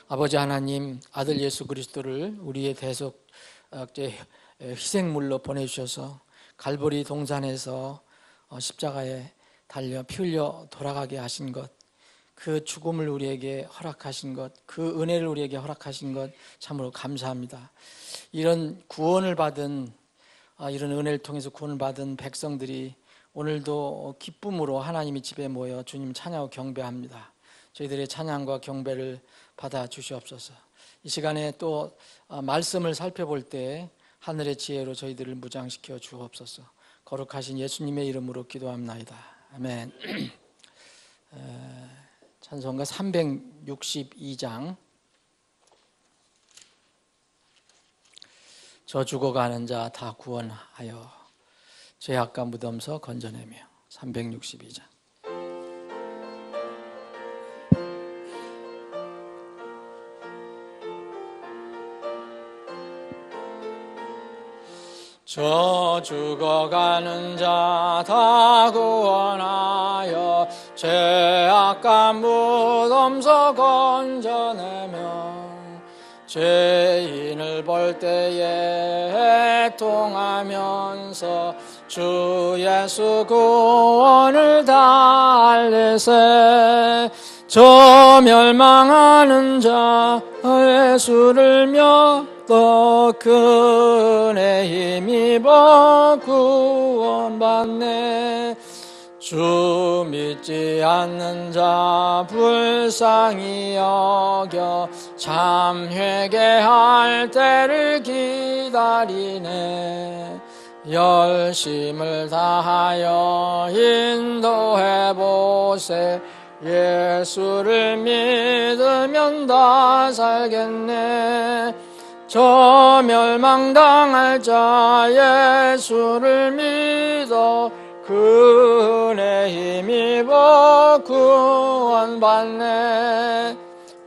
아버지 하나님, 아들 예수 그리스도를 우리의 대속죄 희생물로 보내주셔서 갈보리 동산에서 십자가에 달려 피 흘려 돌아가게 하신 것, 그 죽음을 우리에게 허락하신 것, 그 은혜를 우리에게 허락하신 것 참으로 감사합니다. 이런 구원을 받은, 이런 은혜를 통해서 구원을 받은 백성들이 오늘도 기쁨으로 하나님의 집에 모여 주님 찬양하고 경배합니다. 저희들의 찬양과 경배를 받아 주시옵소서. 이 시간에 또 말씀을 살펴볼 때 하늘의 지혜로 저희들을 무장시켜 주옵소서. 거룩하신 예수님의 이름으로 기도합나이다. 아멘. 찬송가 362장. 저 죽어가는 자 다 구원하여 죄악과 무덤서 건져내며. 362장. 저 죽어가는 자 다 구원하여 죄악과 무덤서 건져내며 죄인을 볼 때에 애통하면서 주 예수 구원을 다 알리세. 저 멸망하는 자 예수를 믿어 그 은혜 힘입어 구원받네. 주 믿지 않는 자 불쌍히 여겨 참 회개할 때를 기다리네. 열심을 다하여 인도해보세. 예수를 믿으면 다 살겠네. 저 멸망당할 자 예수를 믿어 그 은혜 힘입어 구원받네.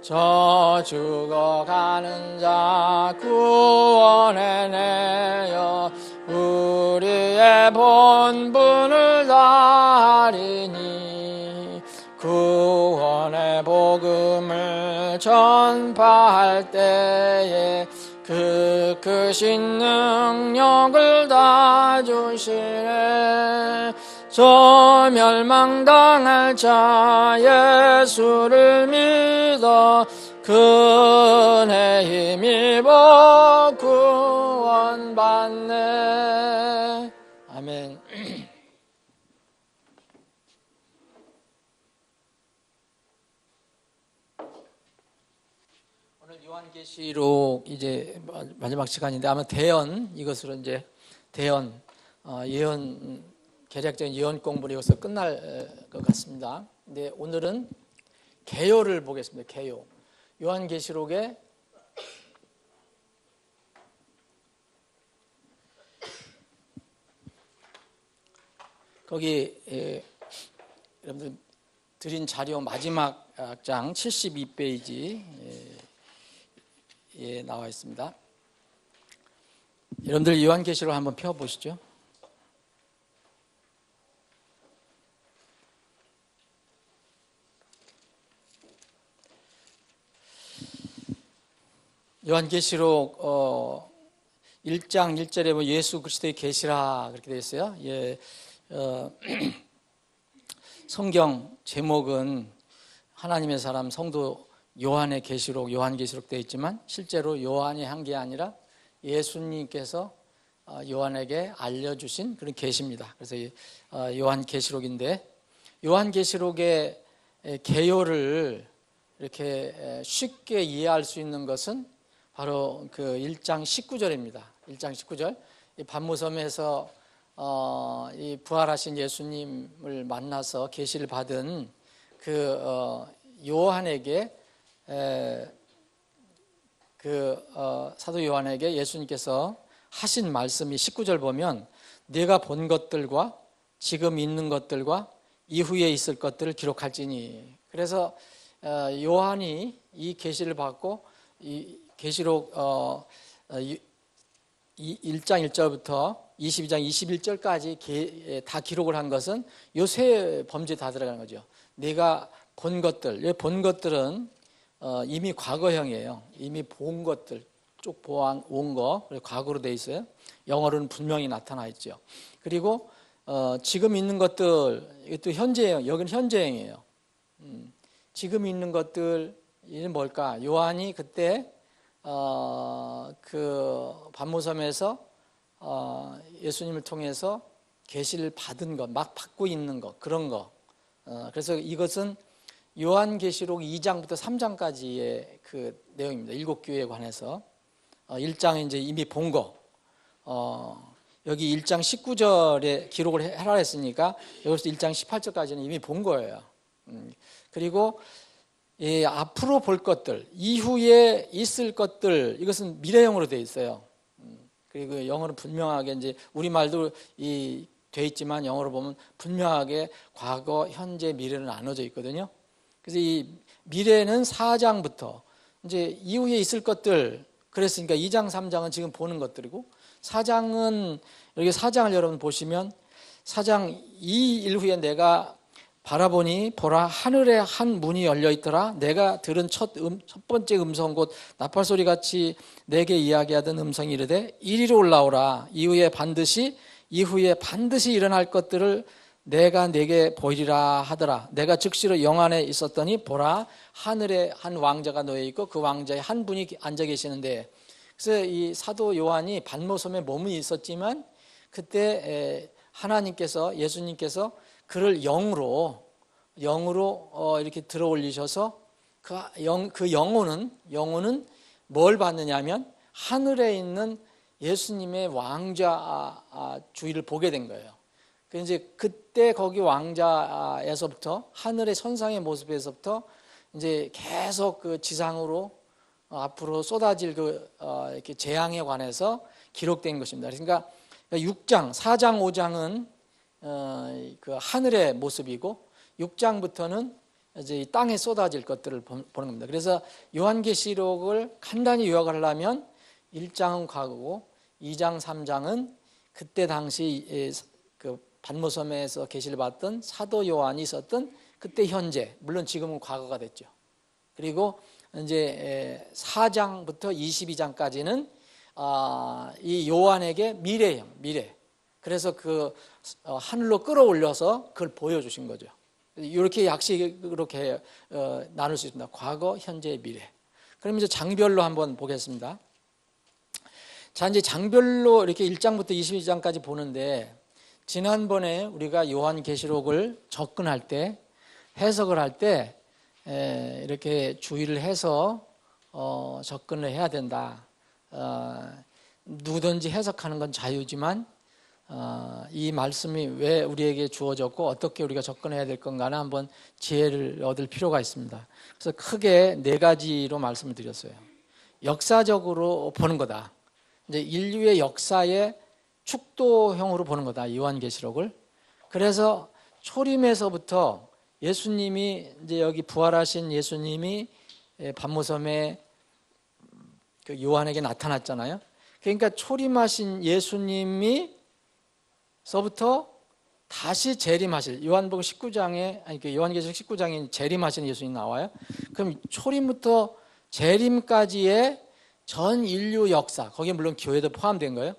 저 죽어가는 자 구원해내어 우리의 본분을 다하리니 구원의 복음을 전파할 때에 그 크신 능력을 다 주시네. 저 멸망당할 자 예수를 믿어 그 은혜 힘입어 구원받네. 아멘. 오늘 요한계시록 이제 마지막 시간인데 아마 대연, 이것으로 이제 대연 예언, 개략적인 예언 공부는 여기서 끝날 것 같습니다. 근데 오늘은 개요를 보겠습니다. 개요. 요한계시록에 거기 여러분들 드린 자료 마지막 장 72페이지에 나와 있습니다. 여러분들 요한계시록 한번 펴보시죠. 요한계시록 1장 1절에 보면 예수 그리스도의 계시라 그렇게 되어 있어요. 성경 제목은 하나님의 사람 성도 요한의 계시록, 요한계시록 되어 있지만 실제로 요한이 한 게 아니라 예수님께서 요한에게 알려주신 그런 계시입니다. 그래서 요한계시록인데, 요한계시록의 개요를 이렇게 쉽게 이해할 수 있는 것은 바로 그 1장 19절입니다. 1장 19절. 이 반모섬에서 이 부활하신 예수님을 만나서 계시를 받은 그 요한에게 사도 요한에게 예수님께서 하신 말씀이 19절 보면 네가 본 것들과 지금 있는 것들과 이후에 있을 것들을 기록할지니. 그래서 요한이 이 계시를 받고 이 계시록 1장 1절부터 22장 21절까지 다 기록을 한 것은 요 세 범죄에 다 들어가는 거죠. 내가 본 것들, 본 것들은 이미 과거형이에요. 이미 본 것들 쭉 온 거, 그리고 과거로 돼 있어요. 영어로는 분명히 나타나 있죠. 그리고 지금 있는 것들, 이것도 현재형, 여기는 현재형이에요. 지금 있는 것들 이는 뭘까? 요한이 그때 그 반모섬에서 예수님을 통해서 계시를 받은 것, 막 받고 있는 것, 그런 거. 그래서 이것은 요한계시록 2장부터 3장까지의 그 내용입니다. 7교회에 관해서 1장에 이제 이미 본 거. 여기 1장 19절에 기록을 해라 했으니까 여기서 1장 18절까지는 이미 본 거예요. 그리고 앞으로 볼 것들, 이후에 있을 것들, 이것은 미래형으로 되어 있어요. 그리고 영어는 분명하게 이제 우리말도 돼 있지만 영어로 보면 분명하게 과거, 현재, 미래로 나눠져 있거든요. 그래서 이 미래는 4장부터 이제 이후에 있을 것들, 그랬으니까 2장, 3장은 지금 보는 것들이고 4장은 여기 4장을 여러분 보시면 4장 2일 후에 내가 바라보니 보라 하늘에 한 문이 열려 있더라. 내가 들은 첫 번째 음성 곧 나팔소리 같이 내게 이야기하던 음성이 이르되 이리로 올라오라. 이후에 반드시 일어날 것들을 내가 내게 보이리라 하더라. 내가 즉시로 영 안에 있었더니 보라 하늘에 한 왕자가 놓여 있고 그 왕자에 한 분이 앉아 계시는데, 그래서 이 사도 요한이 반모섬에 몸이 있었지만 그때 하나님께서, 예수님께서 그를 영으로 이렇게 들어 올리셔서 그 영혼은 뭘 받느냐면 하늘에 있는 예수님의 왕자 주위를 보게 된 거예요. 이제 그때 거기 왕자에서부터 하늘의 천상의 모습에서부터 이제 계속 그 지상으로 앞으로 쏟아질 이렇게 재앙에 관해서 기록된 것입니다. 그러니까 6장, 4장, 5장은 그 하늘의 모습이고 6장부터는 이제 땅에 쏟아질 것들을 보는 겁니다. 그래서 요한계시록을 간단히 요약을 하려면 1장은 과거고 2장, 3장은 그때 당시 그 반모섬에서 계시를 받던 사도 요한이 있었던 그때 현재, 물론 지금은 과거가 됐죠. 그리고 이제 4장부터 22장까지는 이 요한에게 미래. 그래서 그 하늘로 끌어올려서 그걸 보여주신 거죠. 이렇게 약식으로 나눌 수 있습니다. 과거, 현재, 미래. 그럼 이제 장별로 한번 보겠습니다. 자, 이제 장별로 이렇게 1장부터 22장까지 보는데, 지난번에 우리가 요한계시록을 접근할 때, 해석을 할 때 이렇게 주의를 해서 접근을 해야 된다. 누구든지 해석하는 건 자유지만 이 말씀이 왜 우리에게 주어졌고 어떻게 우리가 접근해야 될 건가는 한번 지혜를 얻을 필요가 있습니다. 그래서 크게 4가지로 말씀을 드렸어요. 역사적으로 보는 거다. 이제 인류의 역사의 축도형으로 보는 거다, 요한계시록을. 그래서 초림에서부터 예수님이 이제 여기 부활하신 예수님이 반모섬에 그 요한에게 나타났잖아요. 그러니까 초림하신 예수님이 서부터 다시 재림하실, 요한복음 19장에 요한계시록 19장에 재림하신 예수님이 나와요. 그럼 초림부터 재림까지의 전 인류 역사, 거기에 물론 교회도 포함된 거예요.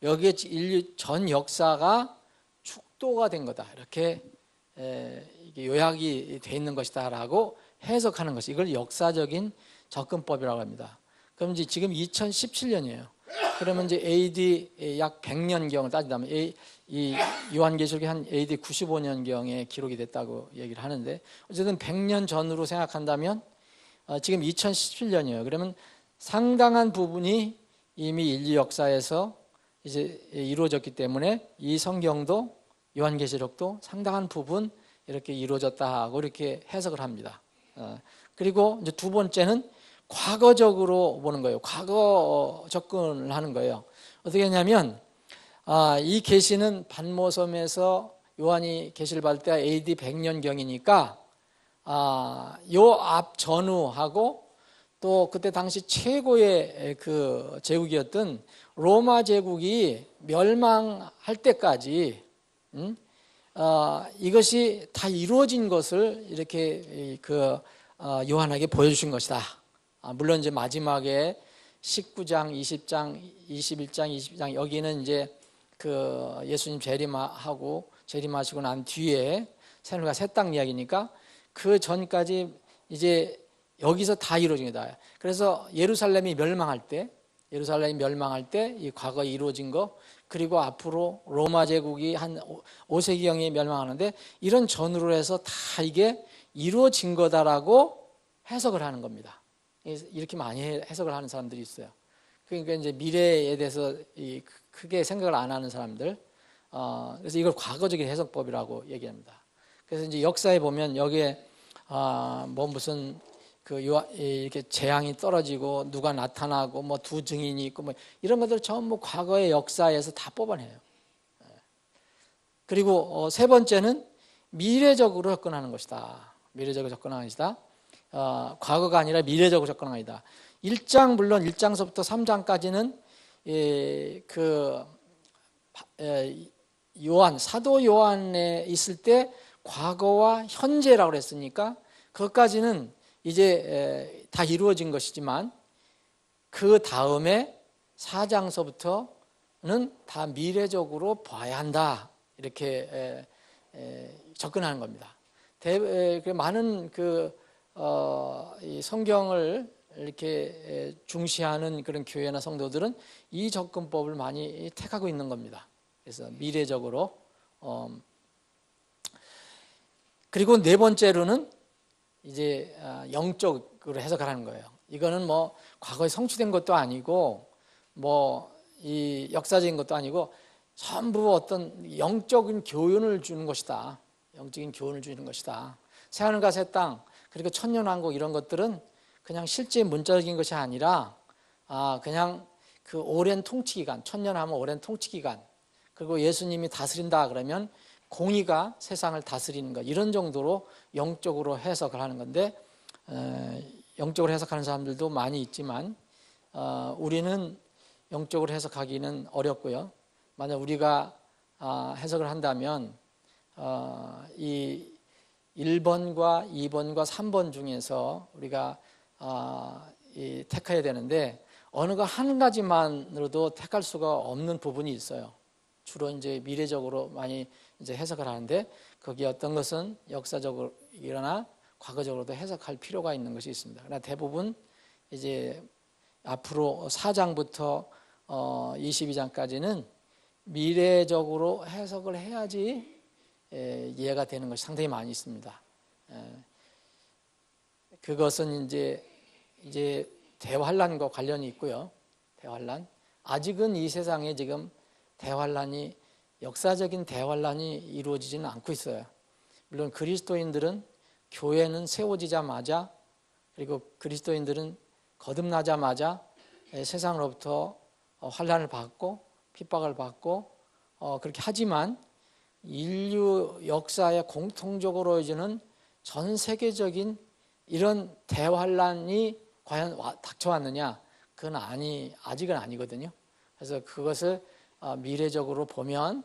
여기에 인류 전 역사가 축도가 된 거다, 이렇게 이게 요약이 돼 있는 것이다라고 해석하는 것이, 이걸 역사적인 접근법이라고 합니다. 그럼 이제 지금 2017년이에요. 그러면 이제 AD 약 100년경을 따진다면 이 요한계시록이 한 AD 95년경에 기록이 됐다고 얘기를 하는데, 어쨌든 100년 전으로 생각한다면 지금 2017년이에요. 그러면 상당한 부분이 이미 인류 역사에서 이제 이루어졌기 때문에 이 성경도, 요한계시록도 상당한 부분 이렇게 이루어졌다 하고 이렇게 해석을 합니다. 그리고 이제 두 번째는 과거적으로 보는 거예요. 과거 접근을 하는 거예요. 어떻게 하냐면 이 계시는 반모섬에서 요한이 계시를 받을 때가 AD 100년경이니까 요 앞 전후하고 또 그때 당시 최고의 그 제국이었던 로마 제국이 멸망할 때까지 이것이 다 이루어진 것을 이렇게 요한에게 보여주신 것이다. 물론 이제 마지막에 19장, 20장, 21장, 22장 여기는 이제 그 예수님 재림하시고 난 뒤에 새하늘과 새 땅 이야기니까 그 전까지 이제 여기서 다 이루어진 거다. 그래서 예루살렘이 멸망할 때 이 과거에 이루어진 거, 그리고 앞으로 로마 제국이 한 5세기경에 멸망하는데 이런 전후로 해서 다 이게 이루어진 거다라고 해석을 하는 겁니다. 이렇게 많이 해석을 하는 사람들이 있어요. 그러니까 이제 미래에 대해서 크게 생각을 안 하는 사람들, 그래서 이걸 과거적인 해석법이라고 얘기합니다. 그래서 이제 역사에 보면 여기에 뭐 무슨 이렇게 재앙이 떨어지고 누가 나타나고 뭐 두 증인이 있고 뭐 이런 것들 전부 과거의 역사에서 다 뽑아내요. 그리고 세 번째는 미래적으로 접근하는 것이다. 미래적으로 접근하는 것이다. 과거가 아니라 미래적으로 접근하는 것이다. 1장 물론 1장서부터 3장까지는 사도 요한에 있을 때 과거와 현재라고 그랬으니까 그것까지는 이제 다 이루어진 것이지만 그 다음에 4장서부터는 다 미래적으로 봐야 한다. 이렇게 접근하는 겁니다. 많은 이 성경을 이렇게 중시하는 그런 교회나 성도들은 이 접근법을 많이 택하고 있는 겁니다. 그래서 미래적으로 그리고 네 번째로는 이제 영적으로 해석을 하는 거예요. 이거는 뭐 과거에 성취된 것도 아니고 뭐 이 역사적인 것도 아니고 전부 어떤 영적인 교훈을 주는 것이다. 영적인 교훈을 주는 것이다. 새하늘과 새 땅 그리고 천년왕국 이런 것들은 그냥 실제 문자적인 것이 아니라 그냥 그 오랜 통치기간, 천년하면 오랜 통치기간, 그리고 예수님이 다스린다 그러면 공의가 세상을 다스리는 것, 이런 정도로 영적으로 해석을 하는 건데 영적으로 해석하는 사람들도 많이 있지만 우리는 영적으로 해석하기는 어렵고요. 만약 우리가 해석을 한다면 이 1번과 2번과 3번 중에서 우리가 택해야 되는데 어느 거 한 가지만으로도 택할 수가 없는 부분이 있어요. 주로 이제 미래적으로 많이 이제 해석을 하는데 거기 어떤 것은 역사적으로 일어나 과거적으로도 해석할 필요가 있는 것이 있습니다. 그러나 대부분 이제 앞으로 4장부터 22장까지는 미래적으로 해석을 해야지 이해가 되는 것이 상당히 많이 있습니다. 그것은 이제 대환란과 관련이 있고요. 대환란. 아직은 이 세상에 지금 대환란이 역사적인 대환란이 이루어지지는 않고 있어요. 물론 그리스도인들은 교회는 세워지자마자 그리고 그리스도인들은 거듭나자마자 세상으로부터 환란을 받고 핍박을 받고 그렇게 하지만 인류 역사에 공통적으로 이제는 전 세계적인 이런 대환란이 과연 닥쳐왔느냐? 그건 아직은 아니거든요. 그래서 그것을 미래적으로 보면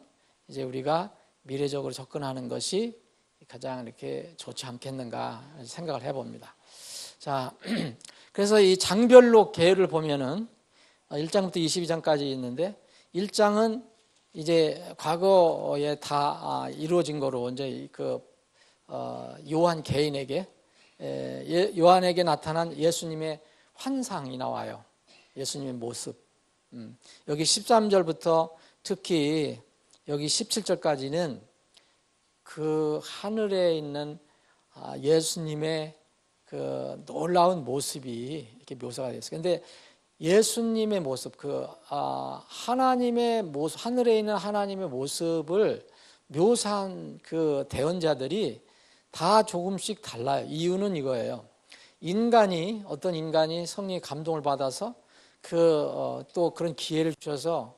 이제 우리가 미래적으로 접근하는 것이 가장 이렇게 좋지 않겠는가 생각을 해봅니다. 자, 그래서 이 장별로 계율을 보면은 1장부터 22장까지 있는데 1장은 이제 과거에 다 이루어진 거로 이제 요한 개인에게 요한에게 나타난 예수님의 환상이 나와요. 예수님의 모습. 여기 13절부터 특히 여기 17절까지는 그 하늘에 있는 예수님의 그 놀라운 모습이 이렇게 묘사가 되어 있어요. 근데 예수님의 모습, 하나님의 모습, 하늘에 있는 하나님의 모습을 묘사한 그 대언자들이 다 조금씩 달라요. 이유는 이거예요. 어떤 인간이 성령의 감동을 받아서 또 그런 기회를 주셔서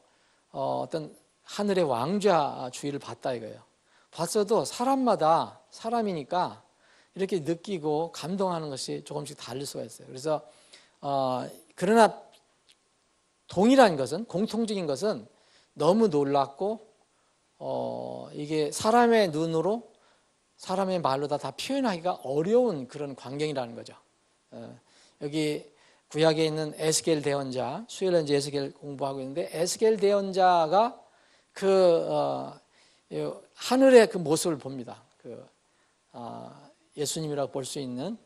어떤 하늘의 왕좌 주의를 받다 이거예요. 봤어도 사람이니까 이렇게 느끼고 감동하는 것이 조금씩 다를 수가 있어요. 그래서 그러나 동일한 것은, 공통적인 것은 너무 놀랍고 이게 사람의 눈으로 사람의 말로 다 표현하기가 어려운 그런 광경이라는 거죠. 여기 구약에 있는 에스겔 대언자, 수요일에 이제 에스겔 공부하고 있는데, 에스겔 대언자가 하늘의 그 모습을 봅니다. 예수님이라고 볼 수 있는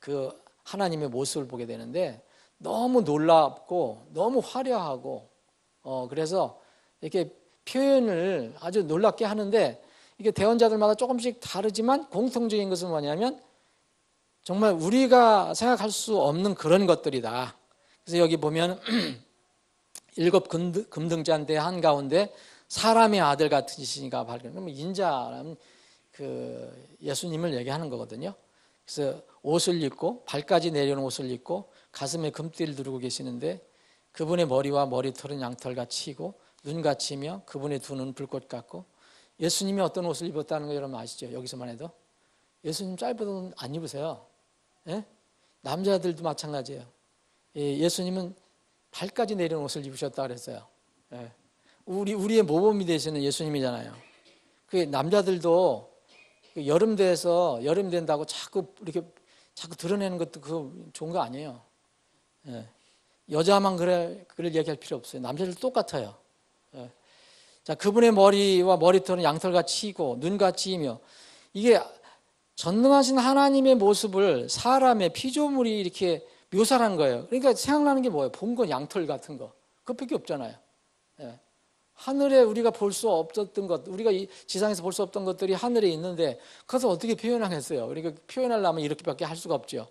그 하나님의 모습을 보게 되는데, 너무 놀랍고 너무 화려하고, 그래서 이렇게 표현을 아주 놀랍게 하는데, 이게 대언자들마다 조금씩 다르지만 공통적인 것은 뭐냐면 정말 우리가 생각할 수 없는 그런 것들이다. 그래서 여기 보면 7 금등잔대 한가운데 사람의 아들 같으시니가 발견. 그러면 인자라는 예수님을 얘기하는 거거든요. 그래서 옷을 입고 발까지 내려오는 옷을 입고 가슴에 금띠를 두르고 계시는데, 그분의 머리와 머리털은 양털같이고 눈같이며 그분의 두 눈은 불꽃 같고. 예수님이 어떤 옷을 입었다는 거 여러분 아시죠? 여기서만 해도 예수님 짧은 옷 안 입으세요. 예? 남자들도 마찬가지예요. 예수님은 발까지 내리는 옷을 입으셨다 그랬어요. 예. 우리의 모범이 되시는 예수님이잖아요. 그 남자들도 여름 된다고 자꾸 드러내는 것도 그거 좋은 거 아니에요. 예. 여자만 그럴 얘기할 필요 없어요. 남자들도 똑같아요. 예. 자, 그분의 머리와 머리털은 양털같이 희고 눈같이이며, 이게 전능하신 하나님의 모습을 사람의 피조물이 이렇게 묘사한 거예요. 그러니까 생각나는 게 뭐예요? 본 건 양털 같은 거. 그것밖에 없잖아요. 예. 하늘에 우리가 볼 수 없었던 것, 우리가 이 지상에서 볼 수 없던 것들이 하늘에 있는데 그것을 어떻게 표현하겠어요? 그러니까 표현하려면 이렇게밖에 할 수가 없죠.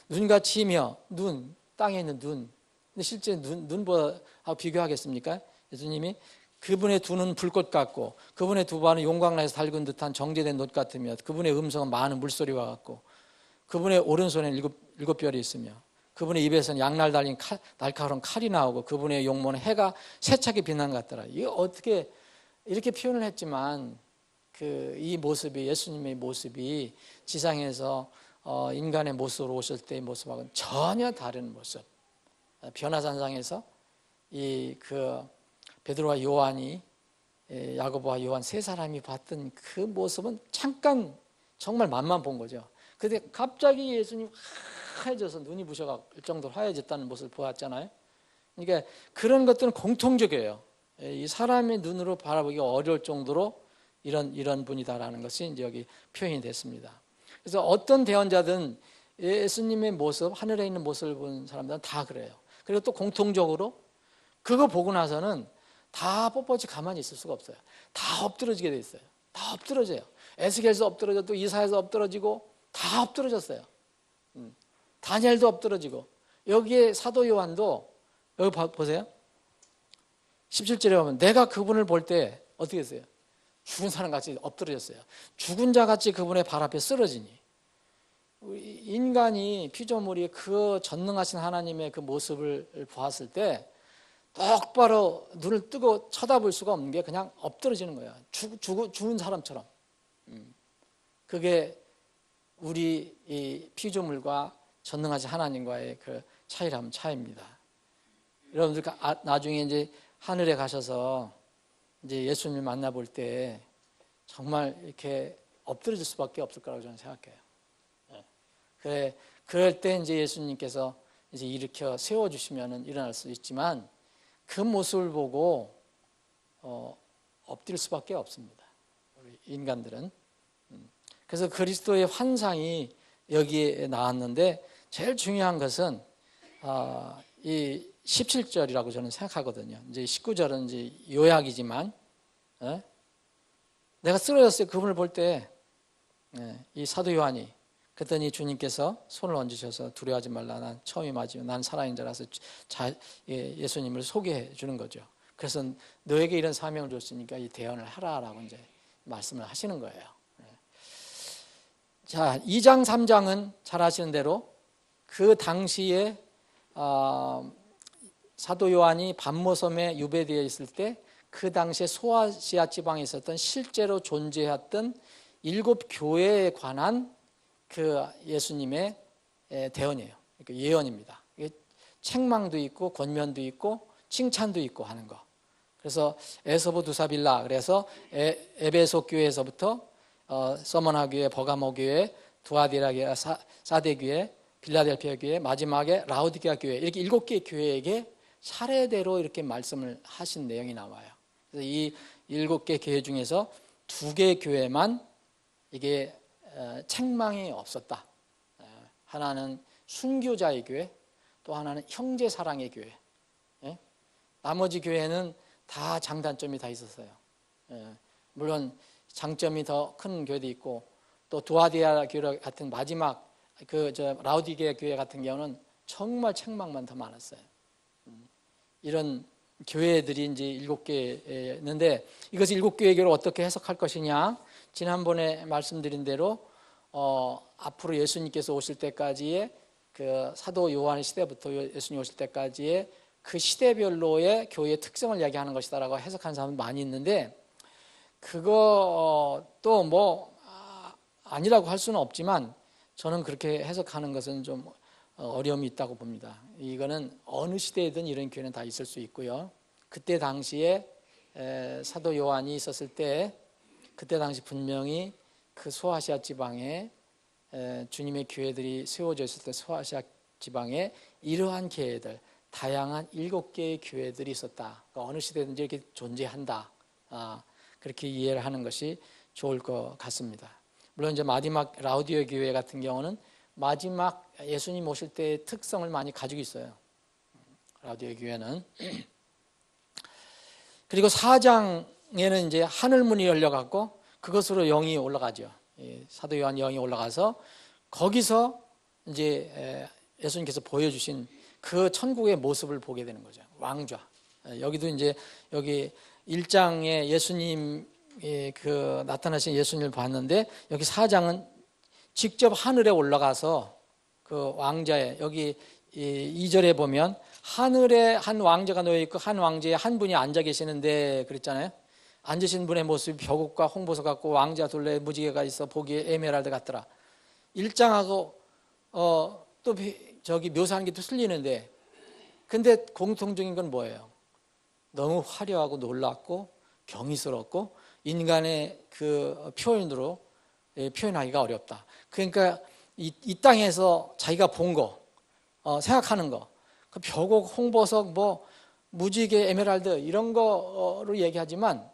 눈같이며, 눈, 땅에 있는 눈. 근데 실제 눈보다 비교하겠습니까? 예수님이 그분의 두 눈은 불꽃 같고, 그분의 두 발은 용광로에서 달군 듯한 정제된 놋 같으며, 그분의 음성은 많은 물소리와 같고, 그분의 오른손에는 일곱 별이 있으며, 그분의 입에서는 양날 달린 날카로운 칼이 나오고, 그분의 용모는 해가 세차게 빛나는 것 같더라. 이게 어떻게 이렇게 표현을 했지만 이 모습이, 예수님의 모습이 지상에서 인간의 모습으로 오실 때의 모습하고는 전혀 다른 모습. 변화산상에서 베드로와 요한이, 야고보와 요한 세 사람이 봤던 그 모습은 잠깐 정말 맛만 본 거죠. 근데 갑자기 예수님 하얘져서 눈이 부셔갈 정도로 하얘졌다는 모습을 보았잖아요. 그러니까 그런 것들은 공통적이에요. 이 사람의 눈으로 바라보기가 어려울 정도로 이런 분이다라는 것이 이제 여기 표현이 됐습니다. 그래서 어떤 대언자든 예수님의 모습, 하늘에 있는 모습을 본 사람들은 다 그래요. 그리고 또 공통적으로 그거 보고 나서는 다 뻣뻣이 가만히 있을 수가 없어요. 다 엎드러지게 돼 있어요. 다 엎드러져요. 에스겔에서 엎드러졌고, 이사야에서 엎드러지고, 다 엎드러졌어요. 다니엘도 엎드러지고, 여기에 사도 요한도, 여기 보세요. 17절에 보면 내가 그분을 볼 때 어떻게 했어요? 죽은 사람같이 엎드러졌어요. 죽은 자같이 그분의 발 앞에 쓰러지니. 인간이, 피조물이 그 전능하신 하나님의 그 모습을 보았을 때 똑바로 눈을 뜨고 쳐다볼 수가 없는 게 그냥 엎드러지는 거예요. 죽은 사람처럼. 그게 우리 이 피조물과 전능하신 하나님과의 그 차이입니다. 여러분들 나중에 이제 하늘에 가셔서 이제 예수님을 만나볼 때 정말 이렇게 엎드러질 수밖에 없을 거라고 저는 생각해요. 그럴 때 이제 예수님께서 이제 일으켜 세워주시면은 일어날 수 있지만, 그 모습을 보고 엎드릴 수밖에 없습니다. 우리 인간들은. 그래서 그리스도의 환상이 여기에 나왔는데, 제일 중요한 것은 이 17절이라고 저는 생각하거든요. 이제 19절은 이제 요약이지만, 내가 쓰러졌어요. 그분을 볼 때 이 사도 요한이, 그랬더니 주님께서 손을 얹으셔서 두려워하지 말라, 난 처음이 맞으며 난 살아있는 자라서 예수님을 소개해 주는 거죠. 그래서 너에게 이런 사명을 줬으니까 이 대언을 하라라고 이제 말씀을 하시는 거예요. 자, 2장 3장은 잘 아시는 대로 그 당시에 사도 요한이 반모섬에 유배되어 있을 때 그 당시에 소아시아 지방에 있었던 실제로 존재했던 7 교회에 관한 그 예수님의 대언이에요. 그러니까 예언입니다. 책망도 있고 권면도 있고 칭찬도 있고 하는 거. 그래서 에소보 두사빌라, 그래서 에베소 교회에서부터 서머나 교회, 버가모 교회, 두아디라 교회, 사데 교회, 빌라델피아 교회, 마지막에 라우디게아 교회, 이렇게 7개의 교회에게 차례대로 이렇게 말씀을 하신 내용이 나와요. 그래서 이 7개 교회 중에서 2개 교회만 이게 책망이 없었다. 하나는 순교자의 교회, 또 하나는 형제 사랑의 교회. 나머지 교회는 다 장단점이 다 있었어요. 물론 장점이 더 큰 교회도 있고, 또 두아디아 교회 같은 마지막 라우디게아 교회 같은 경우는 정말 책망만 더 많았어요. 이런 교회들이 이제 7개였는데 이것을 7개의 교회를 어떻게 해석할 것이냐? 지난번에 말씀드린 대로 앞으로 예수님께서 오실 때까지의 그 사도 요한의 시대부터 예수님 오실 때까지의 그 시대별로의 교회의 특성을 이야기하는 것이다라고 해석하는 사람은 많이 있는데, 그것도 뭐 아니라고 할 수는 없지만 저는 그렇게 해석하는 것은 좀 어려움이 있다고 봅니다. 이거는 어느 시대에든 이런 교회는 다 있을 수 있고요. 그때 당시에 사도 요한이 있었을 때, 그때 당시 분명히 그 소아시아 지방에 주님의 교회들이 세워져 있을 때 소아시아 지방에 이러한 교회들, 다양한 7개의 교회들이 있었다. 그러니까 어느 시대든지 이렇게 존재한다. 그렇게 이해를 하는 것이 좋을 것 같습니다. 물론 이제 마지막 라우디게아 교회 같은 경우는 마지막 예수님 오실 때의 특성을 많이 가지고 있어요. 라우디게아 교회는. 그리고 4장에는 이제 하늘문이 열려갖고 그것으로 영이 올라가죠. 사도 요한 영이 올라가서 거기서 이제 예수님께서 보여주신 그 천국의 모습을 보게 되는 거죠. 왕좌. 여기도 이제 여기 1장에 예수님 그 나타나신 예수님을 봤는데, 여기 4장은 직접 하늘에 올라가서 그 왕자에, 여기 2절에 보면 하늘에 한 왕자가 놓여 있고 한 왕자에 한 분이 앉아 계시는데 그랬잖아요. 앉으신 분의 모습이 벼곡과 홍보석 같고 왕자 둘레에 무지개가 있어 보기에 에메랄드 같더라. 1장하고 또 저기 묘사하는 게 또 틀리는데, 근데 공통적인 건 뭐예요? 너무 화려하고 놀랍고 경이스럽고 인간의 그 표현으로 표현하기가 어렵다. 그러니까 이 땅에서 자기가 본 거, 생각하는 거, 그 벼곡, 홍보석, 뭐 무지개, 에메랄드 이런 거로 얘기하지만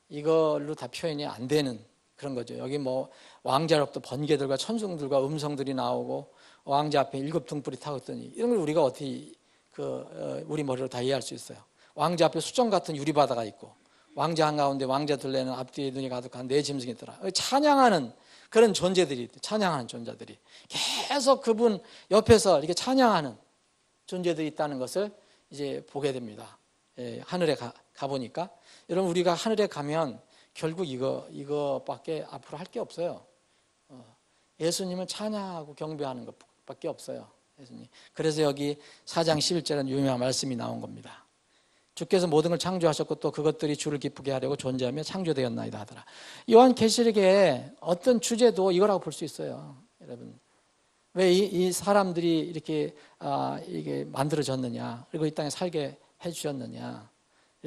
이걸로 다 표현이 안 되는 그런 거죠. 여기 뭐 왕자로부터 번개들과 천둥들과 음성들이 나오고 왕자 앞에 7등불이 타고 있더니 이런 걸 우리가 어떻게 우리 머리로 다 이해할 수 있어요? 왕자 앞에 수정 같은 유리바다가 있고 왕자 한가운데 왕자 둘레는 앞뒤에 눈이 가득한 네 짐승이 있더라. 찬양하는 그런 존재들이, 찬양하는 존재들이 계속 그분 옆에서 이렇게 찬양하는 존재들이 있다는 것을 이제 보게 됩니다. 하늘에 가보니까. 여러분, 우리가 하늘에 가면 결국 이거밖에 앞으로 할 게 없어요. 예수님을 찬양하고 경배하는 것밖에 없어요. 예수님. 그래서 여기 4장 11절은 유명한 말씀이 나온 겁니다. 주께서 모든 걸 창조하셨고 또 그것들이 주를 기쁘게 하려고 존재하며 창조되었나이다 하더라. 요한계시록의 어떤 주제도 이거라고 볼 수 있어요. 여러분, 왜 이 사람들이 이렇게 이게 만들어졌느냐, 그리고 이 땅에 살게 해주셨느냐,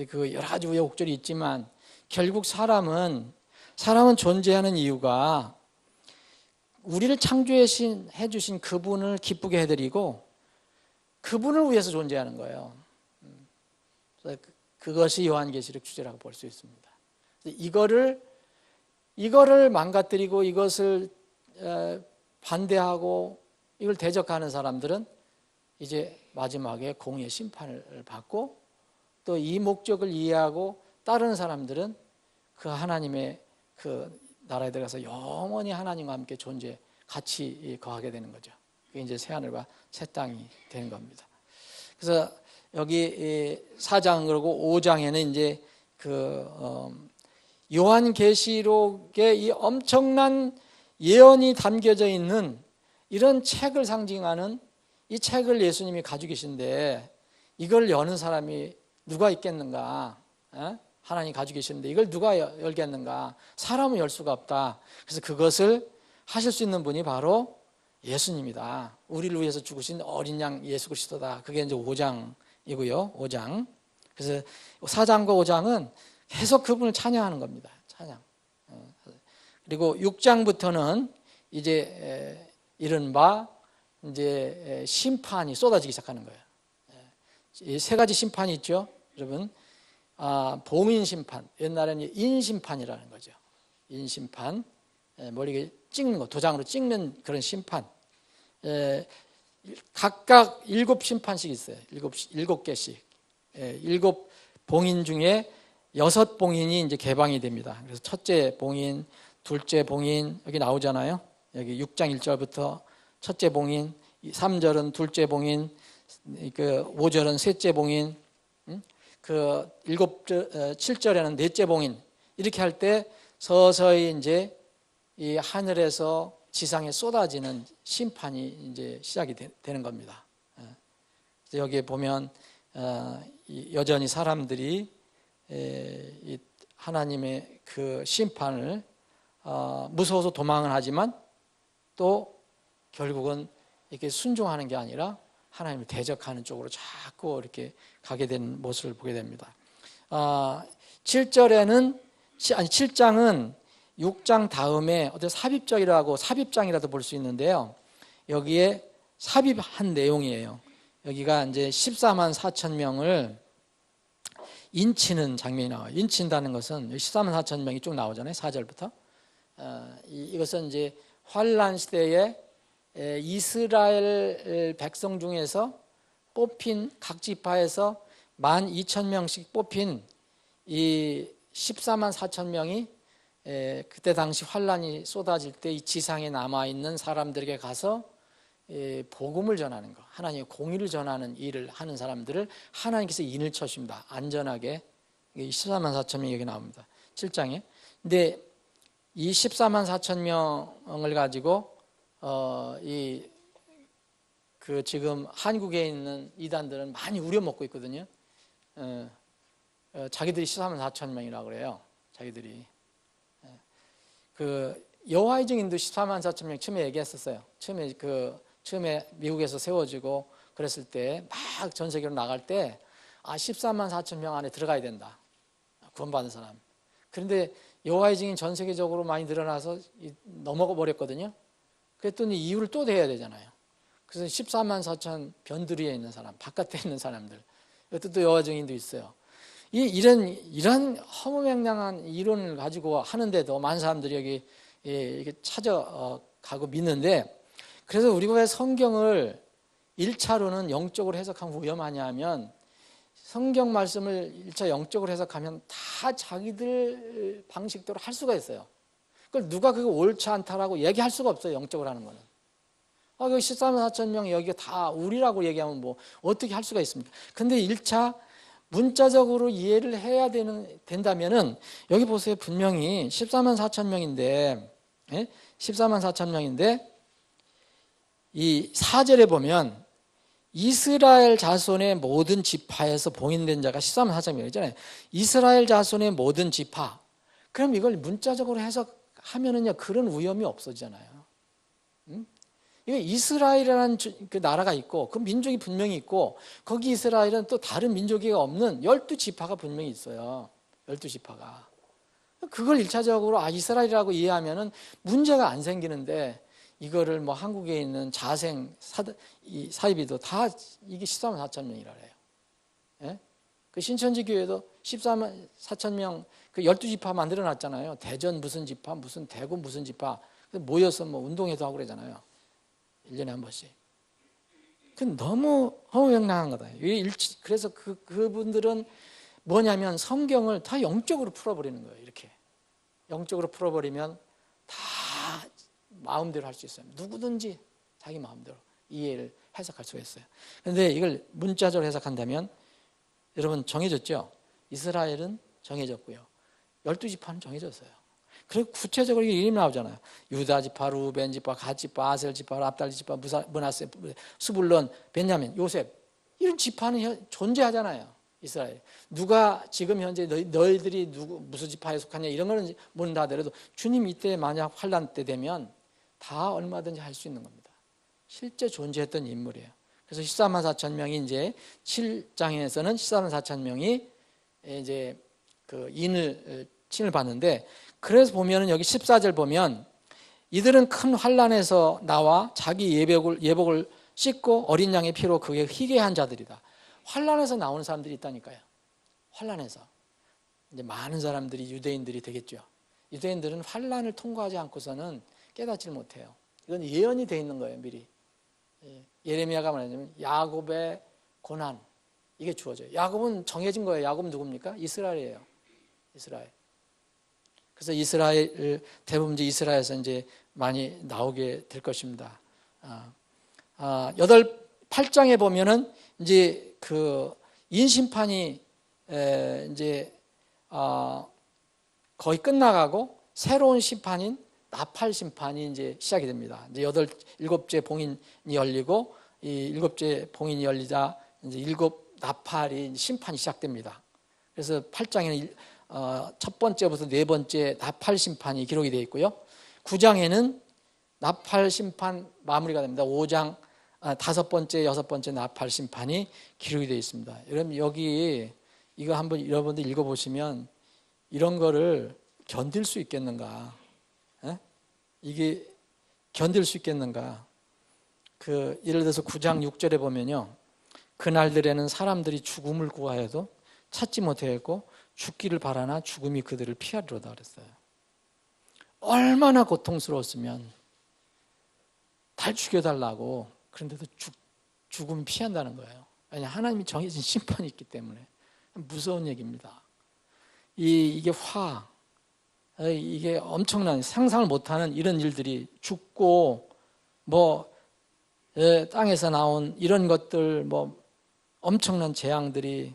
그 여러 가지 우여곡절이 있지만 결국 사람은 존재하는 이유가 우리를 창조해 주신 그분을 기쁘게 해드리고 그분을 위해서 존재하는 거예요. 그것이 요한계시록 주제라고 볼 수 있습니다. 이거를 망가뜨리고 이것을 반대하고 이걸 대적하는 사람들은 이제 마지막에 공의 심판을 받고, 또 이 목적을 이해하고 따르는 사람들은 그 하나님의 그 나라에 들어가서 영원히 하나님과 함께 같이 거하게 되는 거죠. 그게 이제 새하늘과 새 땅이 되는 겁니다. 그래서 여기 4장 그리고 5장에는 이제 요한계시록의 이 엄청난 예언이 담겨져 있는 이런 책을 상징하는 이 책을 예수님이 가지고 계신데, 이걸 여는 사람이 누가 있겠는가? 하나님 가지고 계시는데 이걸 누가 열겠는가? 사람은 열 수가 없다. 그래서 그것을 하실 수 있는 분이 바로 예수님이다. 우리를 위해서 죽으신 어린 양 예수 그리스도다. 그게 이제 5장이고요. 5장. 그래서 4장과 5장은 계속 그분을 찬양하는 겁니다. 찬양. 그리고 6장부터는 이제 이른바 이제 심판이 쏟아지기 시작하는 거예요. 이 세 가지 심판이 있죠, 여러분. 봉인 심판, 옛날에는 인심판이라는 거죠. 인심판, 머리에 찍는 거, 도장으로 찍는 그런 심판. 각각 7심판씩 있어요. 7개씩. 7봉인 중에 6봉인이 이제 개방이 됩니다. 그래서 첫째 봉인, 둘째 봉인, 여기 나오잖아요. 여기 6장 1절부터 첫째 봉인, 3절은 둘째 봉인, 그 5절은 셋째 봉인, 그 7절에는 넷째 봉인. 이렇게 할 때 서서히 이제 이 하늘에서 지상에 쏟아지는 심판이 이제 시작이 되는 겁니다. 여기에 보면 여전히 사람들이 하나님의 그 심판을 무서워서 도망을 하지만 또 결국은 이렇게 순종하는 게 아니라 하나님을 대적하는 쪽으로 자꾸 이렇게 가게 되는 모습을 보게 됩니다. 7장은 6장 다음에 어떤 삽입절이라고 삽입장이라도 볼 수 있는데요. 여기에 삽입한 내용이에요. 여기가 이제 14만 4천 명을 인치는 장면이 나와요. 인친다는 것은 14만 4천 명이 쭉 나오잖아요. 4절부터. 이것은 이제 환란 시대에 이스라엘 백성 중에서 뽑힌 각 지파에서 12,000명씩 뽑힌 이 14만 4천 명이 그때 당시 환란이 쏟아질 때 이 지상에 남아있는 사람들에게 가서 복음을 전하는 거, 하나님의 공의를 전하는 일을 하는 사람들을 하나님께서 인을 쳐줍니다. 안전하게. 14만 4천 명이 여기 나옵니다. 7장에. 근데 이 14만 4천 명을 가지고 지금 한국에 있는 이단들은 많이 우려먹고 있거든요. 자기들이 14만 4천 명이라고 그래요. 자기들이. 그 여호와의 증인도 14만 4천 명 처음에 얘기했었어요. 처음에 미국에서 세워지고 그랬을 때 막 전 세계로 나갈 때 14만 4천 명 안에 들어가야 된다. 구원받은 사람. 그런데 여호와의 증인 전 세계적으로 많이 늘어나서 넘어가 버렸거든요. 그랬더니 이유를 또 대야 되잖아요. 그래서 14만 4천 변두리에 있는 사람, 바깥에 있는 사람들. 이것도 또 여호와 증인도 있어요. 이런 허무맹랑한 이론을 가지고 하는데도 많은 사람들이 여기 이렇게 찾아가고 믿는데, 그래서 우리가 왜 성경을 1차로는 영적으로 해석하면 위험하냐 하면, 성경 말씀을 1차 영적으로 해석하면 다 자기들 방식대로 할 수가 있어요. 그걸 누가 그거 옳지 않다라고 얘기할 수가 없어요. 영적으로 하는 거는. 여기 14만 4천 명 여기가 다 우리라고 얘기하면 뭐 어떻게 할 수가 있습니까? 근데 1차 문자적으로 이해를 해야 된다면은 여기 보세요. 분명히 14만 4천 명인데 14만 4천 명인데 이 4절에 보면 이스라엘 자손의 모든 지파에서 봉인된 자가 14만 4천 명이잖아요. 이스라엘 자손의 모든 지파. 그럼 이걸 문자적으로 해석하면은요, 그런 위험이 없어지잖아요. 이거 이스라엘이라는 그 나라가 있고, 그 민족이 분명히 있고, 거기 이스라엘은 또 다른 민족이 없는 12지파가 분명히 있어요. 12지파가. 그걸 1차적으로 이스라엘이라고 이해하면은 문제가 안 생기는데, 이거를 뭐 한국에 있는 자생 사이비도 다 이게 14만 4천 명이라 그래요. 예? 그 신천지 교회도 14만 4천 명 그 12지파 만들어 놨잖아요. 대전 무슨 지파, 무슨 대구 무슨 지파 모여서 뭐 운동회도 하고 그러잖아요. 1년에 한 번씩. 그 너무 허무맹랑한 거다. 그래서 그분들은 뭐냐면 성경을 다 영적으로 풀어버리는 거예요. 이렇게 영적으로 풀어버리면 다 마음대로 할 수 있어요. 누구든지 자기 마음대로 이해를 해석할 수가 있어요. 그런데 이걸 문자적으로 해석한다면 여러분 정해졌죠? 이스라엘은 정해졌고요. 12지파는 정해졌어요. 그리고 구체적으로 이름이 나오잖아요. 유다 지파, 루벤 지파, 갓 지파, 아셀 지파, 납달리 지파, 므낫세, 스불론, 베냐민, 요셉, 이런 지파는 존재하잖아요. 이스라엘. 누가 지금 현재 너희들이 무슨 지파에 속하냐 이런 거는 모른다 하더라도 주님 이때 만약 환란 때 되면 다 얼마든지 할 수 있는 겁니다. 실제 존재했던 인물이에요. 그래서 14만 4천 명이 이제 7장에서는 14만 4천 명이 이제 그 친을 받는데, 그래서 보면은 여기 14절 보면 이들은 큰 환난에서 나와 자기 예복을 씻고 어린 양의 피로 그게 희게한 자들이다. 환난에서 나오는 사람들이 있다니까요. 환난에서 이제 많은 사람들이 유대인들이 되겠죠. 유대인들은 환난을 통과하지 않고서는 깨닫지를 못해요. 이건 예언이 되어 있는 거예요, 미리. 예레미야가 말하자면 야곱의 고난 이게 주어져요. 야곱은 정해진 거예요. 야곱은 누굽니까? 이스라엘이에요. 이스라엘. 그래서 이스라엘 대부분 이제 이스라엘에서 이제 많이 나오게 될 것입니다. 8장에 보면은 이제 그 인심판이 이제 거의 끝나가고 새로운 심판인 나팔 심판이 이제 시작이 됩니다. 이제 7째 봉인이 열리고 이 7째 봉인이 열리자 이제 7 나팔이 심판이 시작됩니다. 그래서 8장에는 첫 번째부터 네 번째 나팔 심판이 기록이 되어 있고요. 9장에는 나팔 심판 마무리가 됩니다. 5장 다섯 번째, 여섯 번째 나팔 심판이 기록이 되어 있습니다. 여러분 여기 이거 한번 여러분들 읽어보시면 이런 거를 견딜 수 있겠는가? 에? 이게 견딜 수 있겠는가? 예를 들어서 9장 6절에 보면요. 그날들에는 사람들이 죽음을 구하여도 찾지 못하였고 죽기를 바라나 죽음이 그들을 피하리로다 그랬어요. 얼마나 고통스러웠으면 날 죽여달라고 그런데도 죽음을 피한다는 거예요. 아니 하나님이 정해진 심판이 있기 때문에 무서운 얘기입니다. 이게 이게 엄청난 상상을 못하는 이런 일들이 죽고 땅에서 나온 이런 것들 엄청난 재앙들이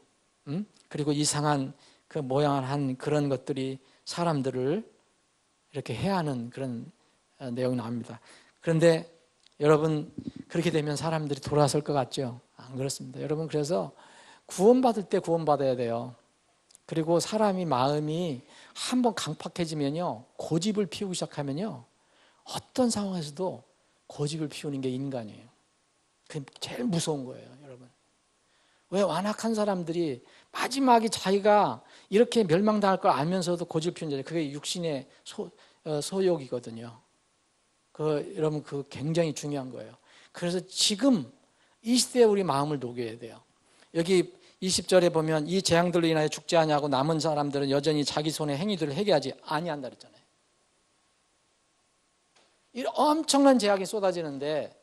그리고 이상한 그 모양을 한 그런 것들이 사람들을 이렇게 해하는 그런 내용이 나옵니다. 그런데 여러분 그렇게 되면 사람들이 돌아설 것 같죠? 안 그렇습니다. 여러분 그래서 구원받을 때 구원받아야 돼요. 그리고 사람이 마음이 한번 강팍해지면요 고집을 피우기 시작하면요 어떤 상황에서도 고집을 피우는 게 인간이에요. 그게 제일 무서운 거예요, 여러분. 왜 완악한 사람들이 마지막에 자기가 이렇게 멸망당할 걸 알면서도 고집을 피우는 게 그게 육신의 소욕이거든요. 여러분 굉장히 중요한 거예요. 그래서 지금 이 시대에 우리 마음을 녹여야 돼요. 여기 20절에 보면 이 재앙들로 인하여 죽지 아니하고 남은 사람들은 여전히 자기 손의 행위들을 회개하지 아니한다 그랬잖아요. 이런 엄청난 재앙이 쏟아지는데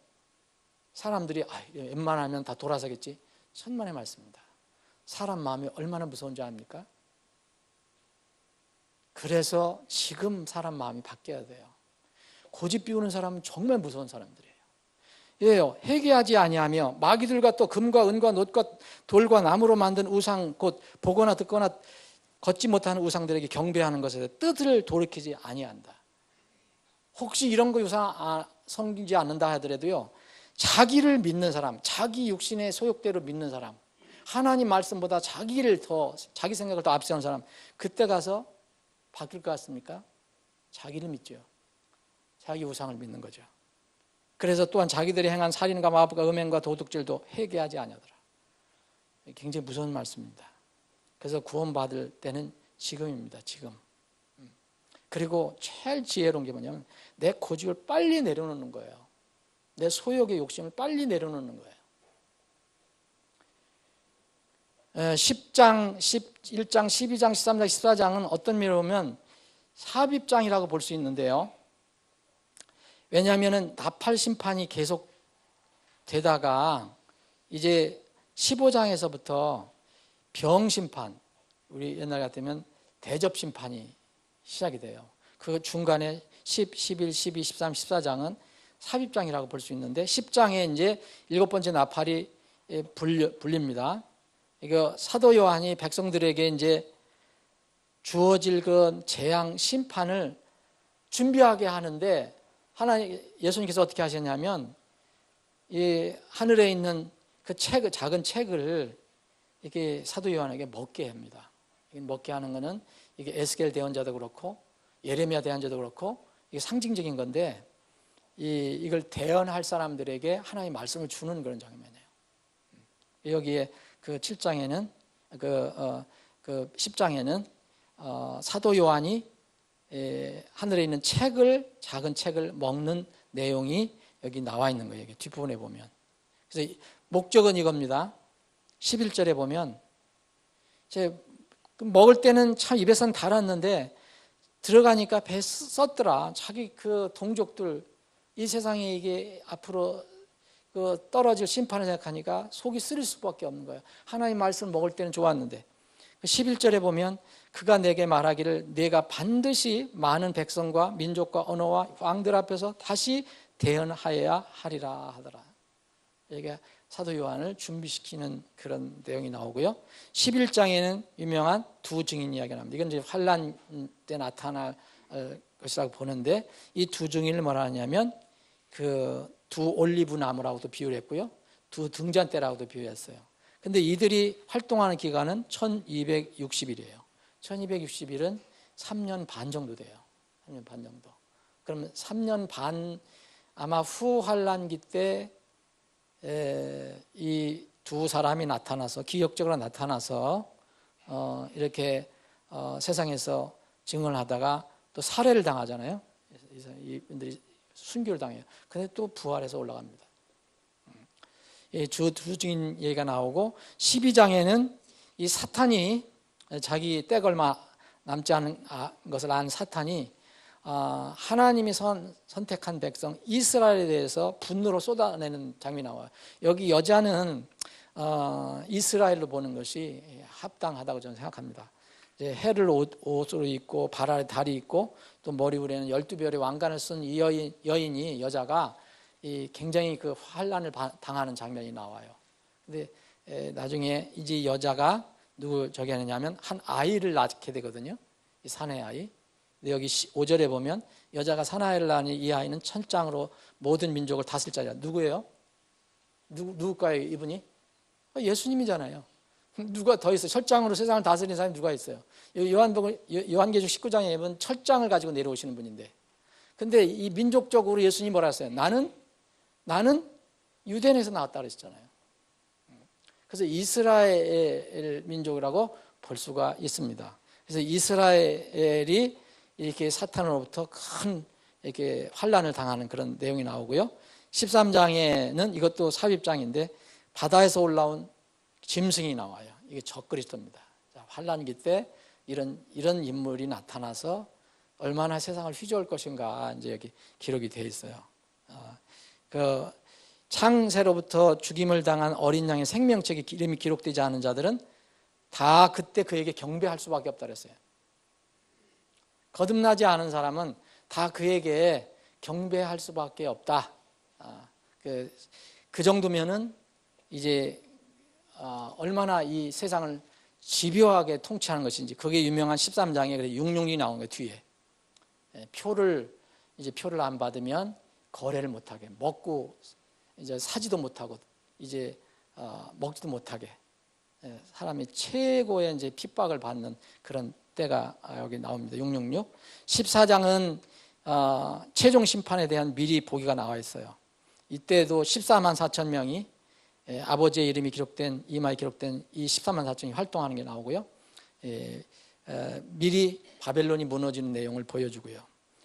사람들이 웬만하면 다 돌아서겠지. 천만의 말씀입니다. 사람 마음이 얼마나 무서운지 압니까? 그래서 지금 사람 마음이 바뀌어야 돼요. 고집 피우는 사람은 정말 무서운 사람들이에요. 예요. 회개하지 아니하며 마귀들과 또 금과 은과 놋과 돌과 나무로 만든 우상 곧 보거나 듣거나 걷지 못하는 우상들에게 경배하는 것에 뜻을 돌이키지 아니한다. 혹시 이런 거 우상 섬기지 않는다 하더라도요. 자기를 믿는 사람, 자기 육신의 소욕대로 믿는 사람, 하나님 말씀보다 자기 생각을 더 앞세우는 사람, 그때 가서 바뀔 것 같습니까? 자기를 믿죠. 자기 우상을 믿는 거죠. 그래서 또한 자기들이 행한 살인과 마법과 음행과 도둑질도 회개하지 아니하더라. 굉장히 무서운 말씀입니다. 그래서 구원받을 때는 지금입니다. 지금. 그리고 제일 지혜로운 게 뭐냐면 내 고집을 빨리 내려놓는 거예요. 내 소욕의 욕심을 빨리 내려놓는 거예요. 10장, 11장, 12장, 13장, 14장은 어떤 의미로 보면 삽입장이라고 볼 수 있는데요. 왜냐하면 나팔 심판이 계속 되다가 이제 15장에서부터 병 심판, 우리 옛날 같으면 대접 심판이 시작이 돼요. 그 중간에 10, 11, 12, 13, 14장은 삽입장이라고 볼 수 있는데 10장에 이제 7번째 나팔이 불립니다. 이거 사도 요한이 백성들에게 이제 주어질 그 재앙 심판을 준비하게 하는데 예수님께서 어떻게 하셨냐면 이 하늘에 있는 그 작은 책을 이렇게 사도 요한에게 먹게 합니다. 먹게 하는 거는 이게 에스겔 대언자도 그렇고 예레미야 대언자도 그렇고 이게 상징적인 건데 이걸 대언할 사람들에게 하나님의 말씀을 주는 그런 장면이에요. 여기에 그 7장에는 그 10장에는 사도 요한이 하늘에 있는 책을, 작은 책을 먹는 내용이 여기 나와 있는 거예요. 여기 뒷부분에 보면. 그래서 목적은 이겁니다. 11절에 보면 제 먹을 때는 참 입에선 달았는데 들어가니까 배에 썼더라. 자기 그 동족들, 이 세상에 이게 앞으로 그 떨어질 심판을 생각하니까 속이 쓰릴 수밖에 없는 거예요. 하나님 말씀을 먹을 때는 좋았는데 11절에 보면 그가 내게 말하기를 내가 반드시 많은 백성과 민족과 언어와 왕들 앞에서 다시 대언하여야 하리라 하더라. 여기가 사도 요한을 준비시키는 그런 내용이 나오고요. 11장에는 유명한 두 증인 이야기가 나옵니다. 이건 이제 환난 때 나타날 것이라고 보는데 이 두 증인을 뭐라 하냐면 그 두 올리브 나무라고도 비유를 했고요. 두 등잔대라고도 비유했어요. 근데 이들이 활동하는 기간은 1260일이에요. 1260일은 3년 반 정도 돼요. 3년 반 정도. 그러면 3년 반 아마 후 환란기 때 이 두 사람이 나타나서 기적적으로 나타나서 이렇게 세상에서 증언을 하다가 또 살해를 당하잖아요. 이분들이 순교를 당해요. 근데 또 부활해서 올라갑니다. 두 증인 얘기가 나오고 12장에는 이 사탄이 자기 때가 얼마 남지 않은 것을 안 사탄이 하나님이 선택한 백성 이스라엘에 대해서 분노로 쏟아내는 장면이 나와요. 여기 여자는 이스라엘로 보는 것이 합당하다고 저는 생각합니다. 이제 해를 옷으로 입고 발 아래 달이 있고 또 머리 위에는 12별의 왕관을 쓴 이 여인이 여자가 굉장히 그 환난을 당하는 장면이 나와요. 근데 나중에 이제 여자가 누구 저기 하느냐면 한 아이를 낳게 되거든요. 이 사내 아이. 근데 여기 5절에 보면 여자가 사나이를 낳으니 이 아이는 천장으로 모든 민족을 다스릴 자리라. 누구예요? 누굴까요? 이분이? 예수님이잖아요. 누가 더 있어요? 철장으로 세상을 다스리는 사람이 누가 있어요? 요한계시록 19장에 보면 철장을 가지고 내려오시는 분인데, 근데 이 민족적으로 예수님이 뭐라 했어요? 나는 유대인에서 나왔다 그랬잖아요. 그래서 이스라엘 민족이라고 볼 수가 있습니다. 그래서 이스라엘이 이렇게 사탄으로부터 큰 이렇게 환난을 당하는 그런 내용이 나오고요. 13장에는 이것도 삽입장인데 바다에서 올라온 짐승이 나와요. 이게 적그리스도입니다. 환난기 때 이런 인물이 나타나서 얼마나 세상을 휘저을 것인가 이제 여기 기록이 되어 있어요. 그 창세로부터 죽임을 당한 어린 양의 생명책에 이름이 기록되지 않은 자들은 다 그때 그에게 경배할 수밖에 없다 그랬어요. 거듭나지 않은 사람은 다 그에게 경배할 수밖에 없다. 그 정도면은 이제 얼마나 이 세상을 집요하게 통치하는 것인지. 그게 유명한 13장에 666이 나온 거예요. 뒤에 표를 안 받으면 거래를 못하게, 먹고 이제 사지도 못하고 이제 먹지도 못하게 사람이 최고의 이제 핍박을 받는 그런 때가 여기 나옵니다. 666. 14장은 최종 심판에 대한 미리 보기가 나와 있어요. 이때도 14만 4천 명이 아버지의 이름이 기록된 이마에 기록된 이 14만 4천이 활동하는 게 나오고요. 미리 바벨론이 무너지는 내용을 보여주고요.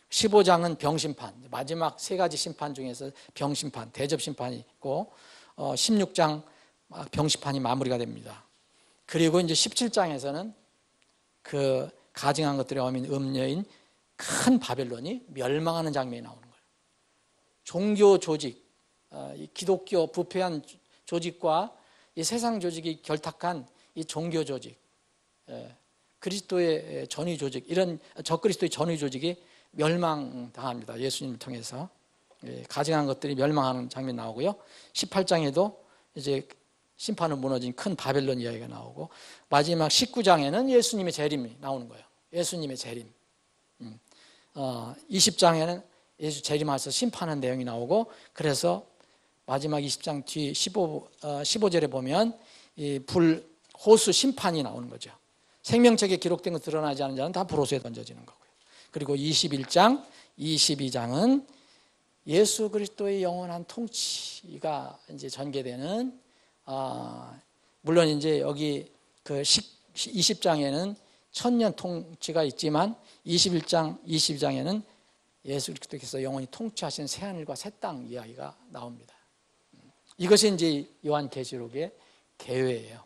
15장은 병심판, 마지막 세 가지 심판 중에서 병심판, 대접심판이 있고 16장 병심판이 마무리가 됩니다. 그리고 이제 17장에서는 그 가증한 것들의 어민 음녀인 큰 바벨론이 멸망하는 장면이 나오는 거예요. 종교 조직, 기독교 부패한 조직과 이 세상 조직이 결탁한 이 종교 조직, 그리스도의 전위 조직, 이런 적그리스도의 전위 조직이 멸망당합니다. 예수님을 통해서 가증한 것들이 멸망하는 장면이 나오고요. 18장에도 이제 심판을 무너진 큰 바벨론 이야기가 나오고, 마지막 19장에는 예수님의 재림이 나오는 거예요. 예수님의 재림. 20장에는 예수 재림하셔서 심판한 내용이 나오고, 그래서 마지막 20장 뒤 15절에 보면 이 호수 심판이 나오는 거죠. 생명책에 기록된 거 드러나지 않은 자는 다 불호수에 던져지는 거고요. 그리고 21장, 22장은 예수 그리스도의 영원한 통치가 이제 전개되는, 물론 이제 여기 그 20장에는 천년 통치가 있지만 21장, 22장에는 예수 그리스도께서 영원히 통치하신 새하늘과 새 땅 이야기가 나옵니다. 이것이 이제 요한계시록의 계획이에요.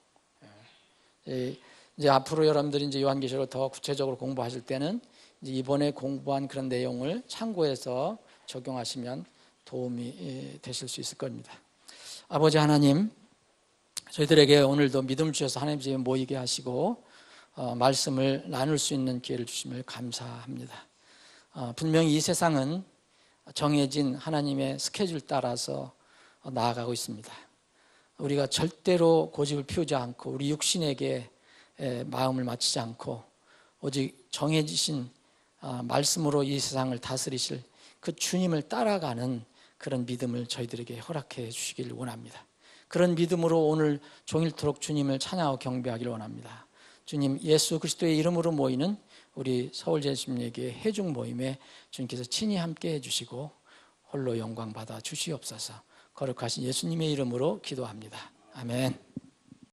이제 앞으로 여러분들이 이제 요한계시록을 더 구체적으로 공부하실 때는 이제 이번에 공부한 그런 내용을 참고해서 적용하시면 도움이 되실 수 있을 겁니다. 아버지 하나님, 저희들에게 오늘도 믿음을 주셔서 하나님 집에 모이게 하시고 말씀을 나눌 수 있는 기회를 주심을 감사합니다. 분명히 이 세상은 정해진 하나님의 스케줄 따라서 나아가고 있습니다. 우리가 절대로 고집을 피우지 않고 우리 육신에게 마음을 맞추지 않고 오직 정해지신 말씀으로 이 세상을 다스리실 그 주님을 따라가는 그런 믿음을 저희들에게 허락해 주시길 원합니다. 그런 믿음으로 오늘 종일토록 주님을 찬양하고 경배하기를 원합니다. 주님, 예수 그리스도의 이름으로 모이는 우리 서울제심예교회 회중 모임에 주님께서 친히 함께 해주시고 홀로 영광 받아 주시옵소서. 거룩하신 예수님의 이름으로 기도합니다. 아멘.